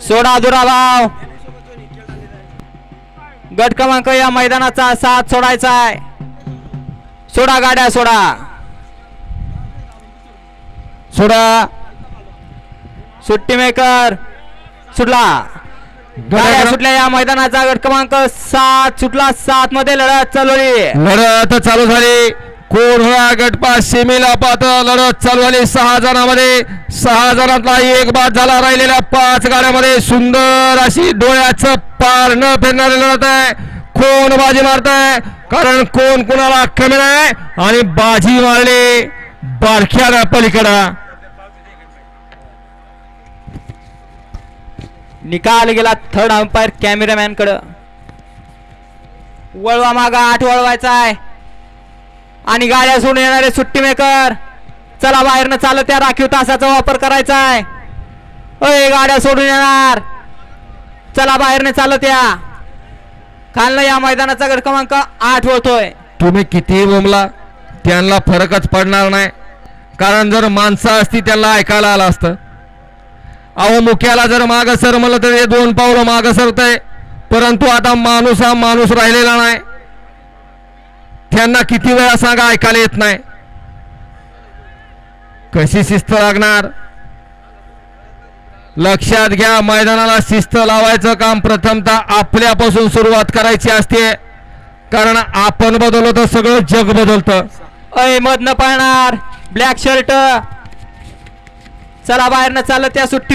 सोडा दुराभाव. गट क्रमांक या मैदानाचा 7 सोडायचा आहे. सोडा गाड्या सोडा सोडा. सुट्टी मेकर सुटला. गाड्या सुटल्या. या मैदानाचा गट क्रमांक 7 सुटला. 7 मध्ये लढत चालवली. लढत चालू झाली. कोण होया गटपास सेमीला पात्र. लढत चालू झाली 6 जणांमध्ये. 6 जणांतला एक बाद झाला. राहिलेल्या 5 गाड्यामध्ये सुंदर अशी डोळ्याचं पार न फिरणारी लढत आहे. कोण बाजी मारत आहे कारण कोण कुणाला कमी नाही आणि बाजी मारली बारख्या पलीकडं. निकाल गेला थर्ड अंपायर कॅमेरामॅन कडे. वळवा मागा 8 वळवायचा आहे आणि गाड्या सोडून येणारे सुट्टी मेकर. चला बाहेरनं चालत त्या राखीव तासाचा वापर करायचा आहे. अय गाड्या सोडून येणार. चला बाहेरनं चालत या. खालनं या मैदानाचा गट क्रमांक 8 वळतोय. तुम्ही कितीही बोंबला त्यांना फरकच पडणार नाही कारण जर माणसं असती त्यांना ऐकायला आलं असतं. अहो मुख्याला जर माग सर म्हणलं तर हे 2 पावलं माग सरतय परंतु आता माणूस हा माणूस राहिलेला नाही. त्यांना किती वेळा सांगा ऐकायला येत नाही. कशी शिस्त लागणार लक्षात घ्या. मैदानाला शिस्त लावायचं काम प्रथमतः आपल्यापासून सुरुवात करायची असते कारण आपण बदललो तर सगळं जग बदलतं. अय मधनं पाळणार ब्लॅक शर्ट. चला बाहेरनं चालत त्या सुट्टी